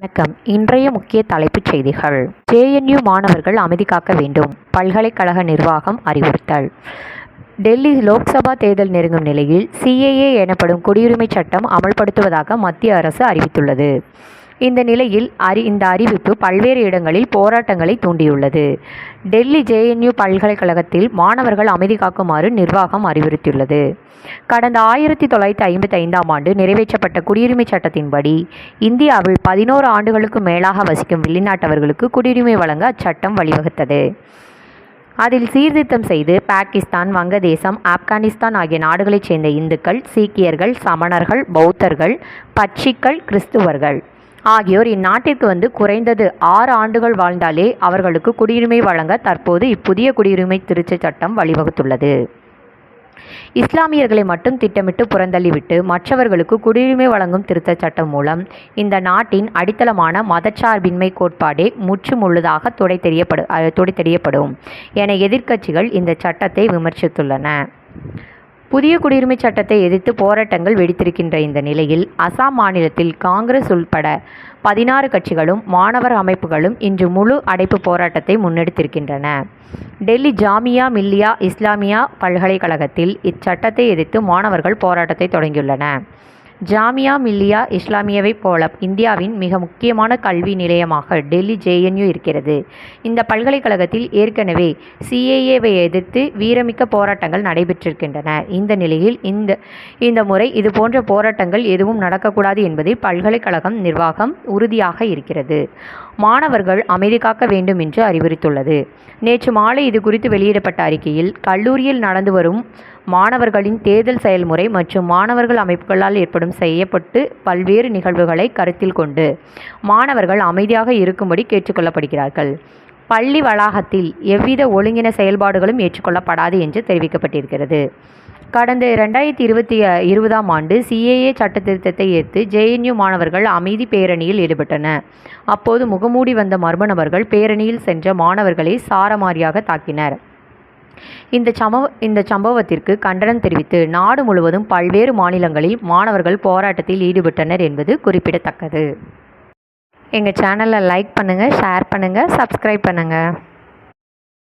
வணக்கம். இன்றைய முக்கிய தலைப்புச் செய்திகள். ஜேஎன்யூ மாணவர்கள் அமைதி காக்க வேண்டும், பல்கலைக்கழக நிர்வாகம் அறிவுறுத்தல். டெல்லி லோக்சபா தேர்தல் நெருங்கும் நிலையில் சிஏஏ எனப்படும் குடியுரிமை சட்டம் அமல்படுத்துவதாக மத்திய அரசு அறிவித்துள்ளது. இந்த நிலையில் இந்த அறிவிப்பு பல்வேறு இடங்களில் போராட்டங்களை தூண்டியுள்ளது. டெல்லி ஜேஎன்யூ பல்கலைக்கழகத்தில் மாணவர்கள் அமைதி காக்குமாறு நிர்வாகம் அறிவுறுத்தியுள்ளது. கடந்த 1955ஆம் ஆண்டு நிறைவேற்றப்பட்ட குடியுரிமை சட்டத்தின்படி இந்தியாவில் 11 ஆண்டுகளுக்கு மேலாக வசிக்கும் வெளிநாட்டவர்களுக்கு குடியுரிமை வழங்க அச்சட்டம் வழிவகுத்தது. அதில் சீர்திருத்தம் செய்து பாகிஸ்தான், வங்கதேசம், ஆப்கானிஸ்தான் ஆகிய நாடுகளைச் சேர்ந்த இந்துக்கள், சீக்கியர்கள், சமணர்கள், பௌத்தர்கள், பட்சிக்கள், கிறிஸ்துவர்கள் ஆகியோர் இந்நாட்டிற்கு வந்து குறைந்தது 6 ஆண்டுகள் வாழ்ந்தாலே அவர்களுக்கு குடியுரிமை வழங்க தற்போது இப்புதிய குடியுரிமை திருத்தச் சட்டம் வழிவகுத்துள்ளது. இஸ்லாமியர்களை மட்டும் திட்டமிட்டு புறந்தள்ளிவிட்டு மற்றவர்களுக்கு குடியுரிமை வழங்கும் திருத்தச் சட்டம் மூலம் இந்த நாட்டின் அடித்தளமான மதச்சார்பின்மை கோட்பாடே முற்றுமுழுதாக துடைத்தெறியப்படும் என எதிர்க்கட்சிகள் இந்த சட்டத்தை விமர்சித்துள்ளன. புதிய குடியுரிமை சட்டத்தை எதிர்த்து போராட்டங்கள் வெடித்திருக்கின்ற இந்த நிலையில் அசாம் மாநிலத்தில் காங்கிரஸ் உள்பட 16 கட்சிகளும் மாணவர் அமைப்புகளும் இன்று முழு அடைப்பு போராட்டத்தை முன்னெடுத்திருக்கின்றன. டெல்லி ஜாமியா மில்லியா இஸ்லாமியா பல்கலைக்கழகத்தில் இச்சட்டத்தை எதிர்த்து மாணவர்கள் போராட்டத்தை தொடங்கியுள்ளனர். ஜாமியா மில்லியா இஸ்லாமியாவைப் போல இந்தியாவின் மிக முக்கியமான கல்வி நிலையமாக டெல்லி ஜேஎன்யூ இருக்கிறது. இந்த பல்கலைக்கழகத்தில் ஏற்கனவே சிஏஏவை எதிர்த்து வீரமிக்க போராட்டங்கள் நடைபெற்றிருக்கின்றன. இந்த நிலையில் இந்த முறை இதுபோன்ற போராட்டங்கள் எதுவும் நடக்கக்கூடாது என்பதில் பல்கலைக்கழகம் நிர்வாகம் உறுதியாக இருக்கிறது. மாணவர்கள் அமைதி காக்க வேண்டும் என்று அறிவுறுத்துள்ளது. நேற்று மாலை இது குறித்து வெளியிடப்பட்ட அறிக்கையில் கல்லூரியில் நடந்து வரும் மாணவர்களின் தேர்தல் செயல்முறை மற்றும் மாணவர்கள் அமைப்புகளால் செய்யப்பட்டு பல்வேறு நிகழ்வுகளை கருத்தில் கொண்டு மாணவர்கள் அமைதியாக இருக்கும்படி கேட்டுக்கொள்ளப்படுகிறார்கள். பள்ளி வளாகத்தில் எவ்வித ஒழுங்கின செயல்பாடுகளும் ஏற்றுக்கொள்ளப்படாது என்று தெரிவிக்கப்பட்டிருக்கிறது. கடந்த 2020ஆம் ஆண்டு சிஏஏ சட்ட திருத்தத்தை எதிர்த்து ஜேஎன்யூ மாணவர்கள் அமைதி பேரணியில் ஈடுபட்டனர். அப்போது முகமூடி வந்த மர்ம நபர்கள் பேரணியில் சென்ற மாணவர்களை சாரமாரியாக தாக்கினர். இந்த சம்பவத்திற்கு கண்டனம் தெரிவித்து நாடு முழுவதும் பல்வேறு மாநிலங்களில் மாணவர்கள் போராட்டத்தில் ஈடுபட்டனர் என்பது குறிப்பிடத்தக்கது. எங்கள் சேனலை லைக் பண்ணுங்கள், ஷேர் பண்ணுங்கள், சப்ஸ்கிரைப் பண்ணுங்கள்.